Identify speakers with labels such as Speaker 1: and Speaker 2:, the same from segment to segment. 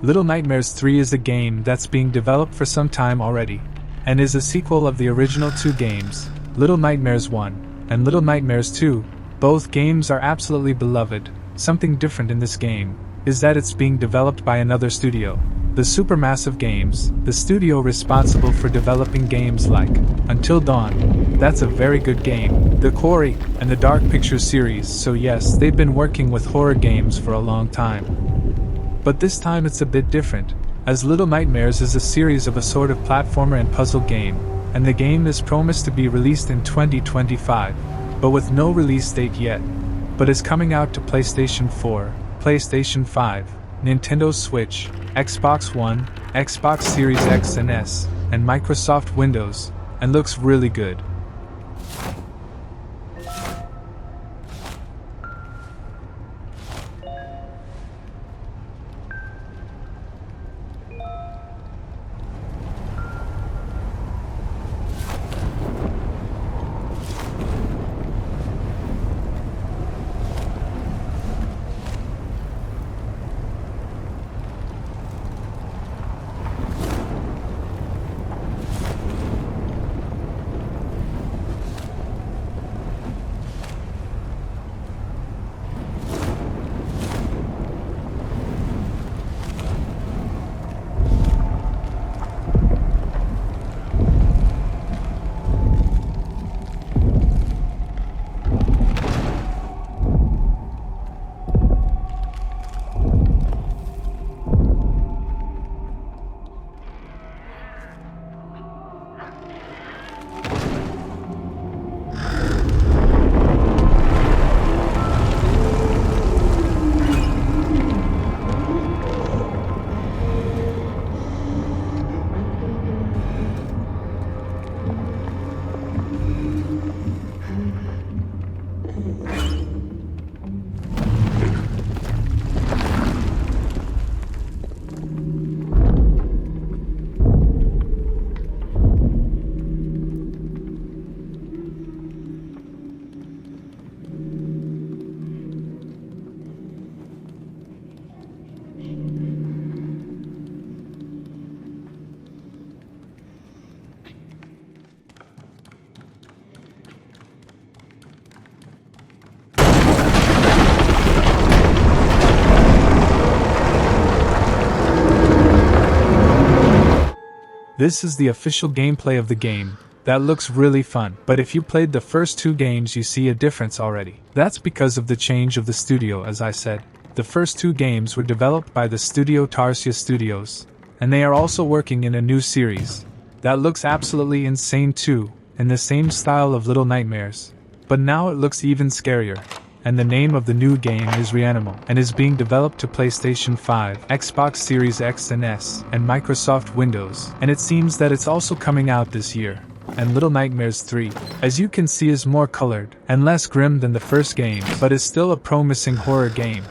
Speaker 1: Little Nightmares 3 is a game that's being developed for some time already, and is a sequel of the original two games, Little Nightmares 1 and Little Nightmares 2. Both games are absolutely beloved. Something different in this game is that it's being developed by another studio, the Supermassive Games, the studio responsible for developing games like Until Dawn. That's a very good game, The Quarry, and the Dark Pictures series, so yes, they've been working with horror games for a long time. But this time it's a bit different, as Little Nightmares is a series of a sort of platformer and puzzle game, and the game is promised to be released in 2025, but with no release date yet. But is coming out to PlayStation 4, PlayStation 5, Nintendo Switch, Xbox One, Xbox Series X and S, and Microsoft Windows, and looks really good. This is the official gameplay of the game. That looks really fun, but if you played the first two games you see a difference already. That's because of the change of the studio, as I said. The first two games were developed by the studio Tarsier Studios, and they are also working in a new series. That looks absolutely insane too, in the same style of Little Nightmares. But now it looks even scarier. And the name of the new game is Reanimal, and is being developed to PlayStation 5, Xbox Series X and S, and Microsoft Windows, and it seems that it's also coming out this year. And Little Nightmares 3, as you can see, is more colored, and less grim than the first game, but is still a promising horror game.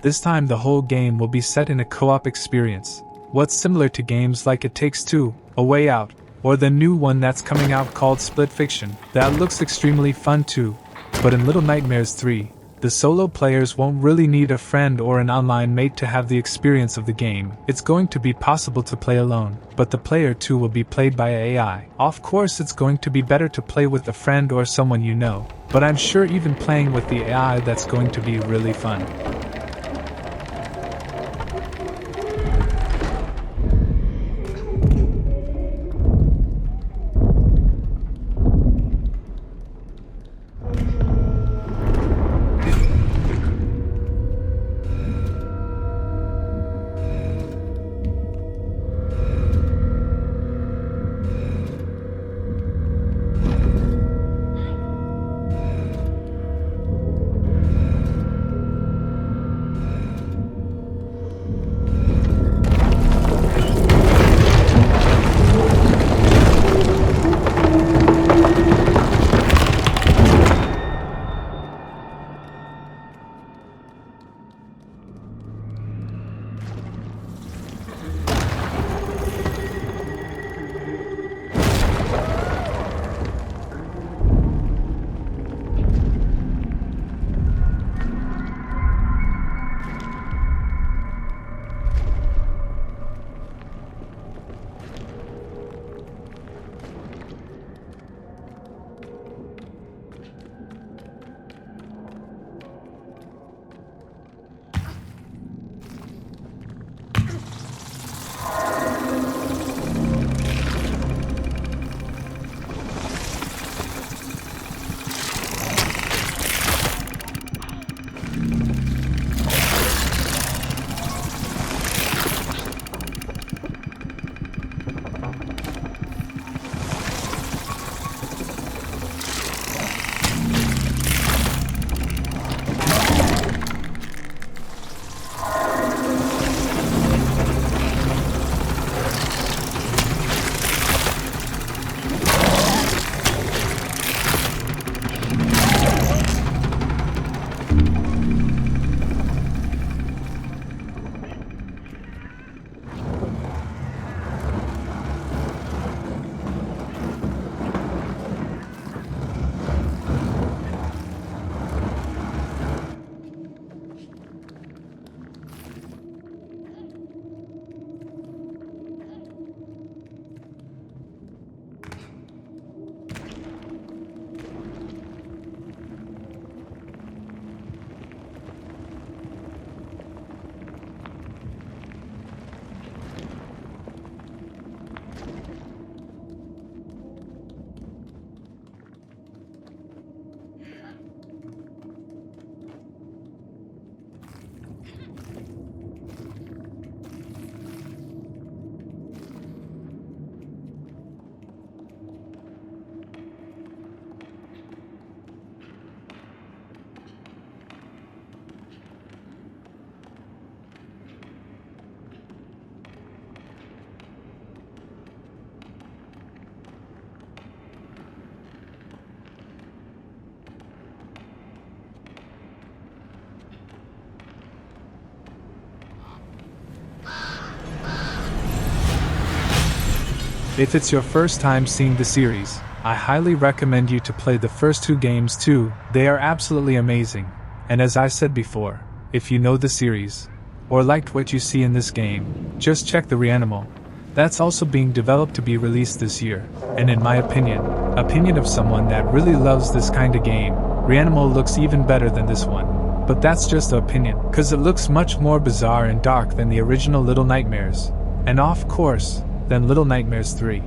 Speaker 1: This time the whole game will be set in a co-op experience, what's similar to games like It Takes Two, A Way Out, or the new one that's coming out called Split Fiction. That looks extremely fun too. But in Little Nightmares 3, the solo players won't really need a friend or an online mate to have the experience of the game. It's going to be possible to play alone, but the player too will be played by AI. Of course, it's going to be better to play with a friend or someone you know, but I'm sure even playing with the AI that's going to be really fun. If it's your first time seeing the series, I highly recommend you to play the first two games too. They are absolutely amazing. And as I said before, if you know the series, or liked what you see in this game, just check the Reanimal. That's also being developed to be released this year, and in my opinion of someone that really loves this kind of game, Reanimal looks even better than this one. But that's just an opinion, cause it looks much more bizarre and dark than the original Little Nightmares, and of course, than Little Nightmares 3.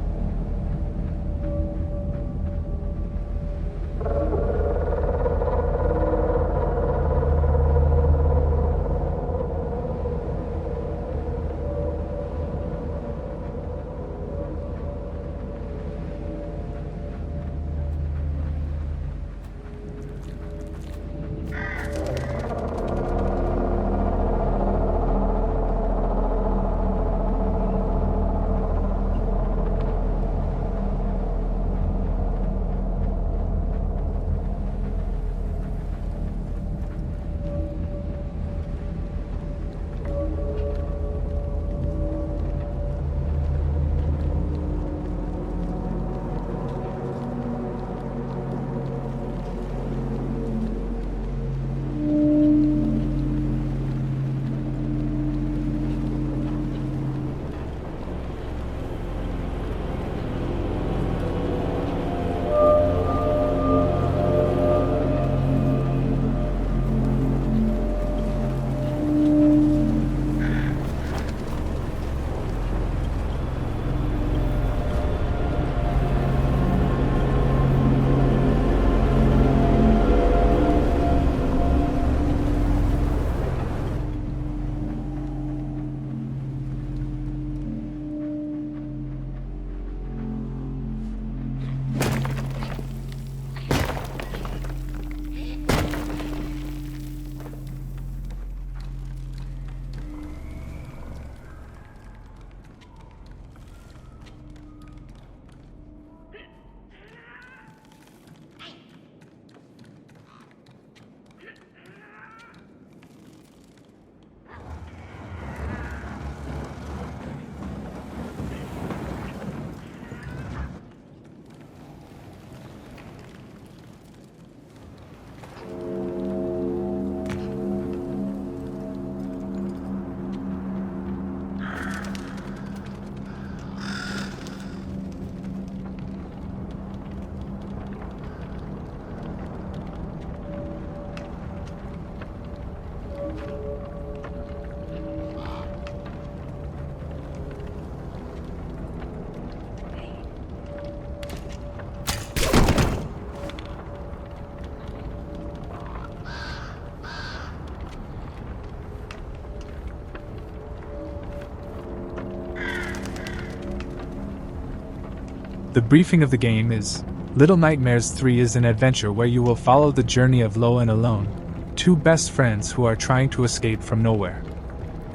Speaker 1: The briefing of the game is: Little Nightmares 3 is an adventure where you will follow the journey of Lo and Alone, two best friends who are trying to escape from nowhere.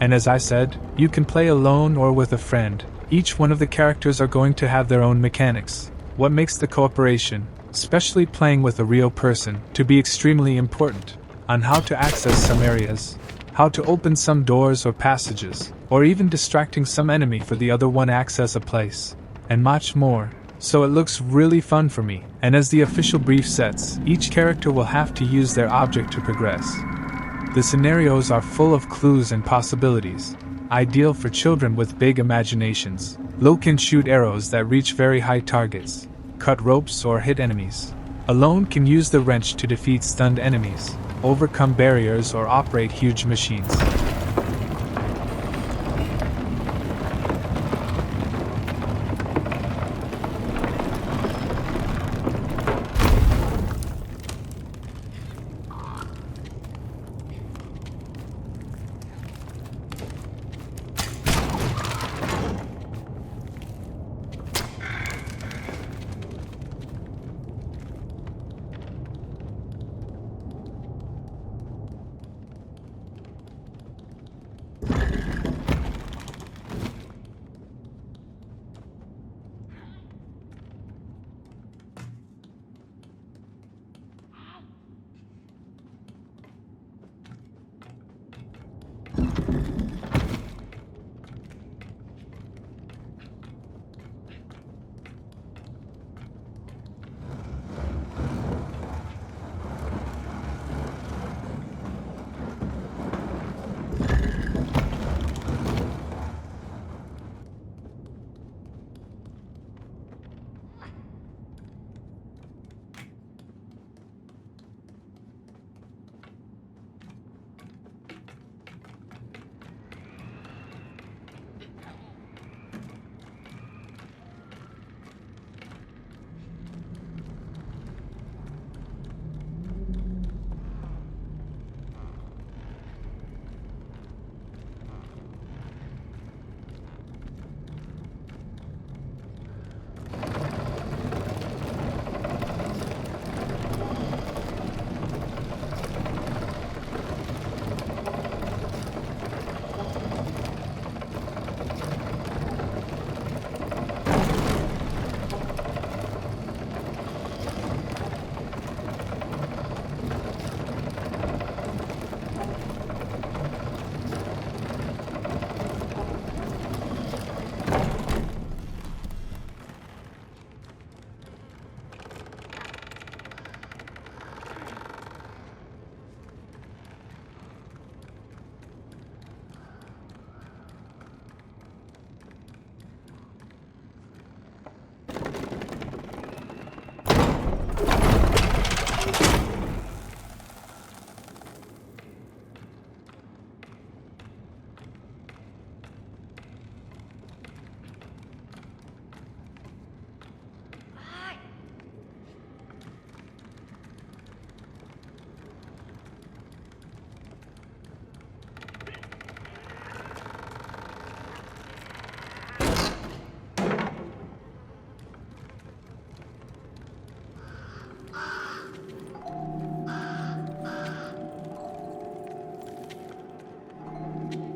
Speaker 1: And as I said, you can play alone or with a friend. Each one of the characters are going to have their own mechanics. What makes the cooperation, especially playing with a real person, to be extremely important, on how to access some areas, how to open some doors or passages, or even distracting some enemy for the other one access a place, and much more. So it looks really fun for me, and as the official brief sets, each character will have to use their object to progress. The scenarios are full of clues and possibilities, ideal for children with big imaginations. Lo can shoot arrows that reach very high targets, cut ropes or hit enemies. Alone can use the wrench to defeat stunned enemies, overcome barriers or operate huge machines.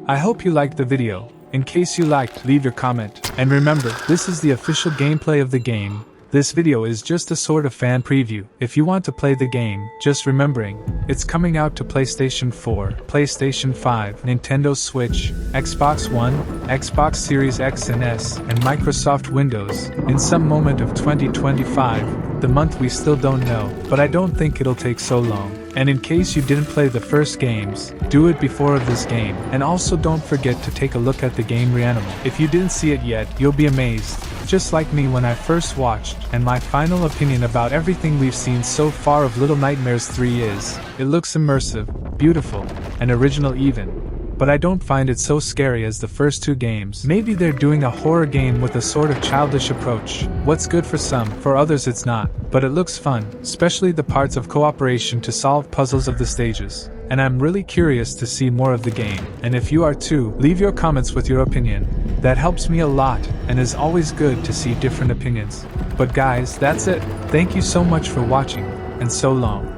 Speaker 1: I hope you liked the video. In case you liked, leave your comment. And remember, this is the official gameplay of the game. This video is just a sort of fan preview. If you want to play the game, just remembering, it's coming out to PlayStation 4, PlayStation 5, Nintendo Switch, Xbox One, Xbox Series X and S, and Microsoft Windows, in some moment of 2025, the month we still don't know, but I don't think it'll take so long. And in case you didn't play the first games, do it before of this game, and also don't forget to take a look at the game Reanimal. If you didn't see it yet, you'll be amazed, just like me when I first watched, and my final opinion about everything we've seen so far of Little Nightmares 3 is, it looks immersive, beautiful, and original even. But I don't find it so scary as the first two games. Maybe they're doing a horror game with a sort of childish approach. What's good for some, for others it's not. But it looks fun, especially the parts of cooperation to solve puzzles of the stages. and I'm really curious to see more of the game. And if you are too, leave your comments with your opinion. That helps me a lot, and is always good to see different opinions. But guys, that's it. Thank you so much for watching, and so long.